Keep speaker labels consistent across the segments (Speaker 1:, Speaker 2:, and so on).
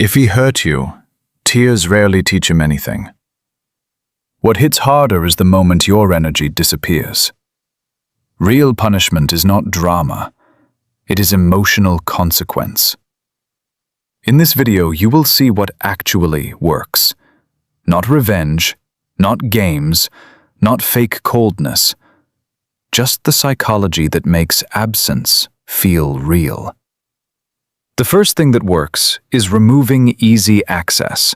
Speaker 1: If he hurt you, tears rarely teach him anything. What hits harder is the moment your energy disappears. Real punishment is not drama, it is emotional consequence. In this video, you will see what actually works. Not revenge, not games, not fake coldness. Just the psychology that makes absence feel real. The first thing that works is removing easy access.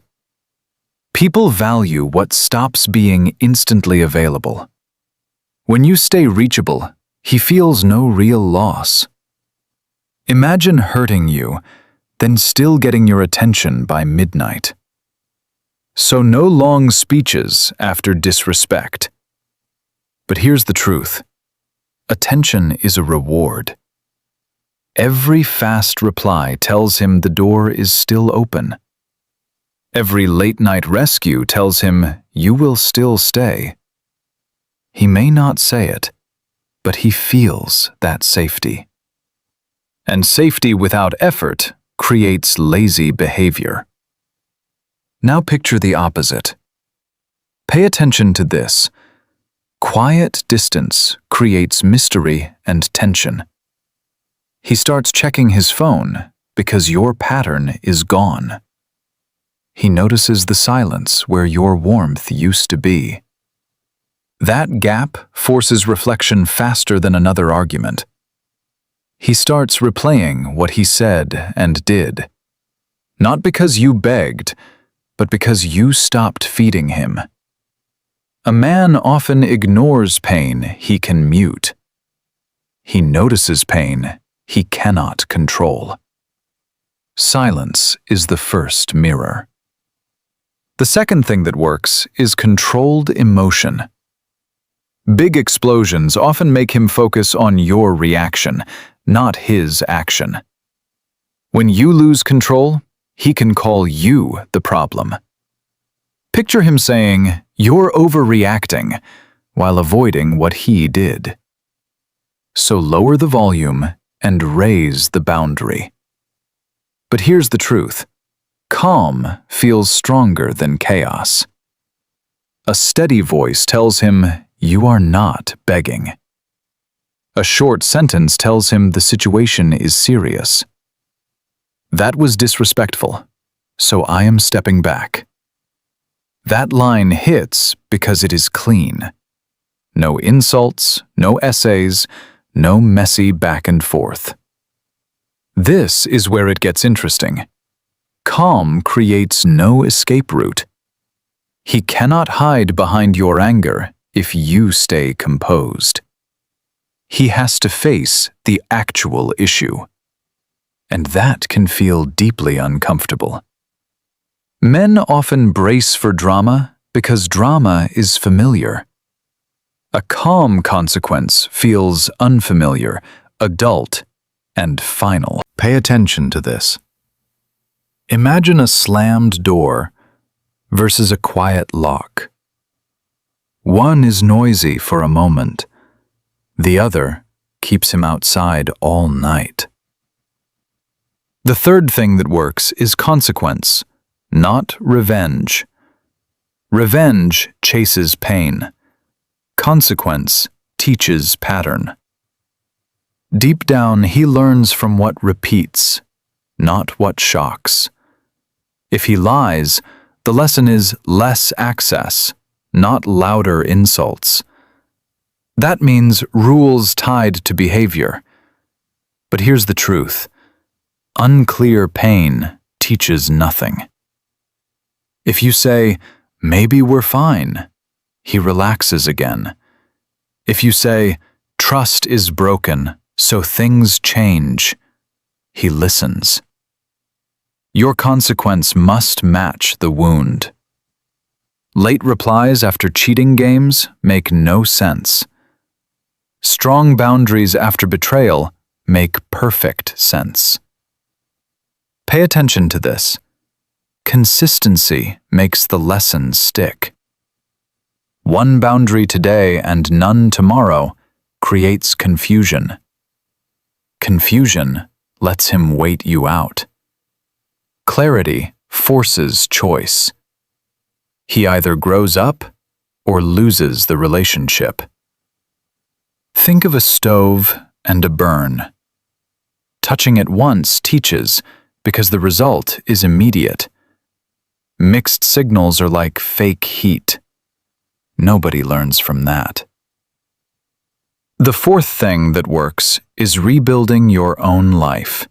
Speaker 1: People value what stops being instantly available. When you stay reachable, he feels no real loss. Imagine hurting you, then still getting your attention by midnight. So no long speeches after disrespect. But here's the truth. Attention is a reward. Every fast reply tells him the door is still open. Every late-night rescue tells him you will still stay. He may not say it, but he feels that safety. And safety without effort creates lazy behavior. Now picture the opposite. Pay attention to this. Quiet distance creates mystery and tension. He starts checking his phone because your pattern is gone. He notices the silence where your warmth used to be. That gap forces reflection faster than another argument. He starts replaying what he said and did, not because you begged, but because you stopped feeding him. A man often ignores pain he can mute. He notices pain he cannot control. Silence is the first mirror. The second thing that works is controlled emotion. Big explosions often make him focus on your reaction, not his action. When you lose control, he can call you the problem. Picture him saying, "You're overreacting," while avoiding what he did. So lower the volume and raise the boundary. But here's the truth. Calm feels stronger than chaos. A steady voice tells him you are not begging. A short sentence tells him the situation is serious. That was disrespectful, so I am stepping back. That line hits because it is clean. No insults, no essays, no messy back and forth. This is where it gets interesting. Calm creates no escape route. He cannot hide behind your anger if you stay composed. He has to face the actual issue. And that can feel deeply uncomfortable. Men often brace for drama because drama is familiar. A calm consequence feels unfamiliar, adult, and final. Pay attention to this. Imagine a slammed door versus a quiet lock. One is noisy for a moment. The other keeps him outside all night. The third thing that works is consequence, not revenge. Revenge chases pain. Consequence teaches pattern. Deep down, he learns from what repeats, not what shocks. If he lies, the lesson is less access, not louder insults. That means rules tied to behavior. But here's the truth. Unclear pain teaches nothing. If you say, "Maybe we're fine," he relaxes again. If you say, "Trust is broken, so things change," he listens. Your consequence must match the wound. Late replies after cheating games make no sense. Strong boundaries after betrayal make perfect sense. Pay attention to this. Consistency makes the lesson stick. One boundary today and none tomorrow creates confusion. Confusion lets him wait you out. Clarity forces choice. He either grows up or loses the relationship. Think of a stove and a burn. Touching it once teaches because the result is immediate. Mixed signals are like fake heat. Nobody learns from that. The fourth thing that works is rebuilding your own life.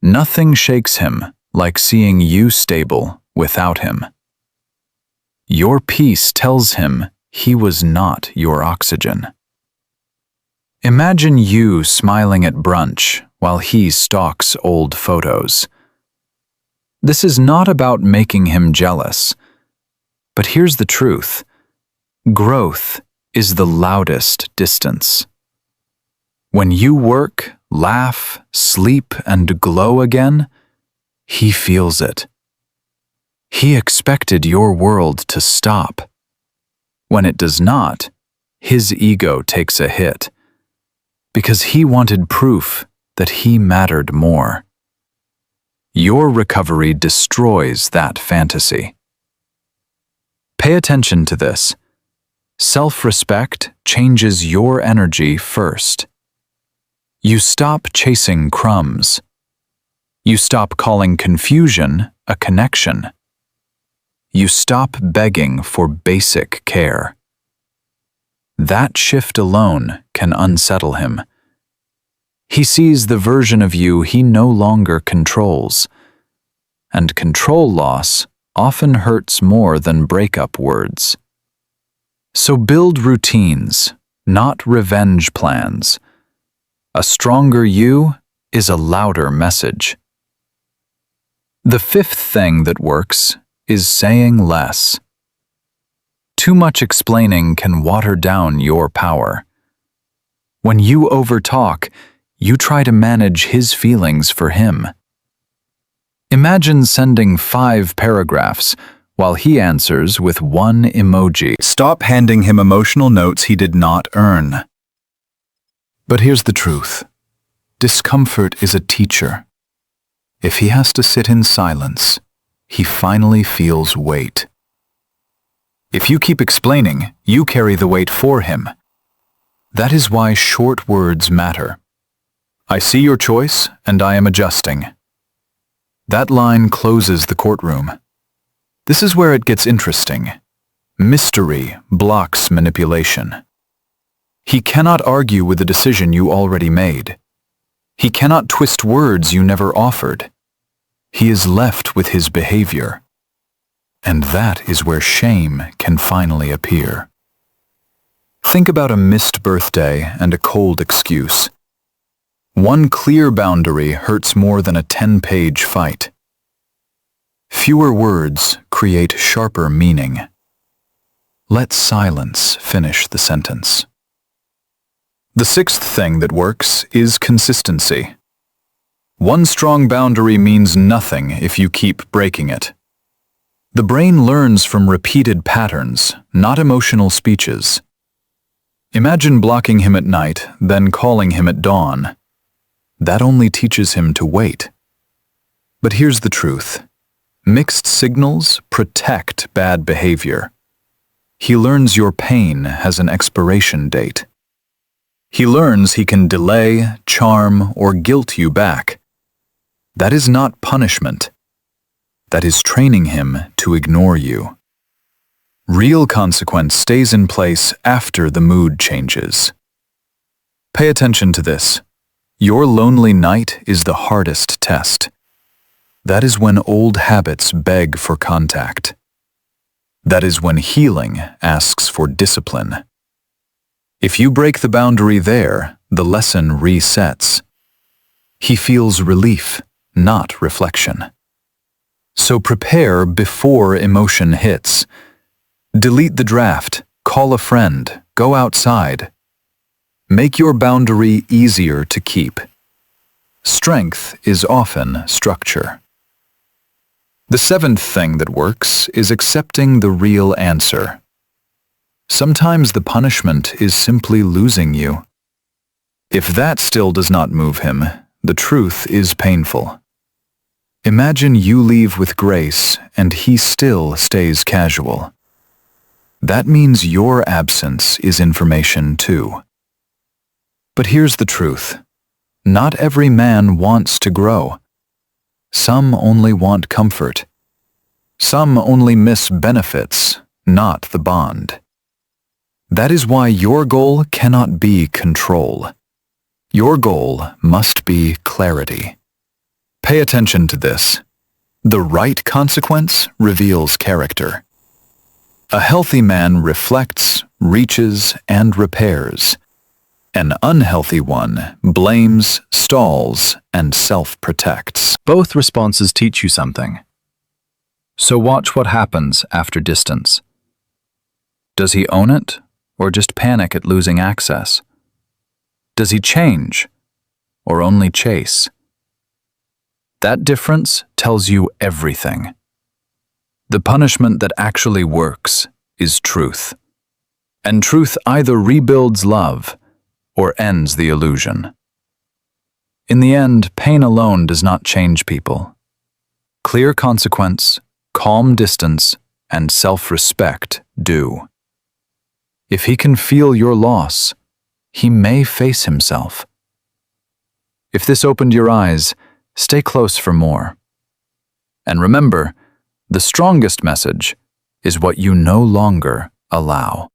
Speaker 1: Nothing shakes him like seeing you stable without him. Your peace tells him he was not your oxygen. Imagine you smiling at brunch while he stalks old photos. This is not about making him jealous. But here's the truth. Growth is the loudest distance. When you work, laugh, sleep, and glow again, he feels it. He expected your world to stop. When it does not, his ego takes a hit, because he wanted proof that he mattered more. Your recovery destroys that fantasy. Pay attention to this. Self-respect changes your energy first. You stop chasing crumbs. You stop calling confusion a connection. You stop begging for basic care. That shift alone can unsettle him. He sees the version of you he no longer controls, and control loss often hurts more than breakup words. So build routines, not revenge plans. A stronger you is a louder message. The fifth thing that works is saying less. Too much explaining can water down your power. When you overtalk, you try to manage his feelings for him. Imagine sending 5 paragraphs while he answers with 1 emoji. Stop handing him emotional notes he did not earn. But here's the truth. Discomfort is a teacher. If he has to sit in silence, he finally feels weight. If you keep explaining, you carry the weight for him. That is why short words matter. I see your choice, and I am adjusting. That line closes the courtroom. This is where it gets interesting. Mystery blocks manipulation. He cannot argue with the decision you already made. He cannot twist words you never offered. He is left with his behavior. And that is where shame can finally appear. Think about a missed birthday and a cold excuse. One clear boundary hurts more than a 10-page fight. Fewer words create sharper meaning. Let silence finish the sentence. The sixth thing that works is consistency. One strong boundary means nothing if you keep breaking it. The brain learns from repeated patterns, not emotional speeches. Imagine blocking him at night, then calling him at dawn. That only teaches him to wait. But here's the truth. Mixed signals protect bad behavior. He learns your pain has an expiration date. He learns he can delay, charm, or guilt you back. That is not punishment. That is training him to ignore you. Real consequence stays in place after the mood changes. Pay attention to this. Your lonely night is the hardest test. That is when old habits beg for contact. That is when healing asks for discipline. If you break the boundary there, the lesson resets. He feels relief, not reflection. So prepare before emotion hits. Delete the draft, call a friend, go outside. Make your boundary easier to keep. Strength is often structure. The seventh thing that works is accepting the real answer. Sometimes the punishment is simply losing you. If that still does not move him, the truth is painful. Imagine you leave with grace and he still stays casual. That means your absence is information too. But here's the truth. Not every man wants to grow. Some only want comfort. Some only miss benefits, not the bond. That is why your goal cannot be control. Your goal must be clarity. Pay attention to this. The right consequence reveals character. A healthy man reflects, reaches, and repairs. An unhealthy one blames, stalls, and self-protects. Both responses teach you something. So watch what happens after distance. Does he own it, or just panic at losing access? Does he change, or only chase? That difference tells you everything. The punishment that actually works is truth. And truth either rebuilds love or ends the illusion. In the end, pain alone does not change people. Clear consequence, calm distance, and self-respect do. If he can feel your loss, he may face himself. If this opened your eyes, stay close for more. And remember, the strongest message is what you no longer allow.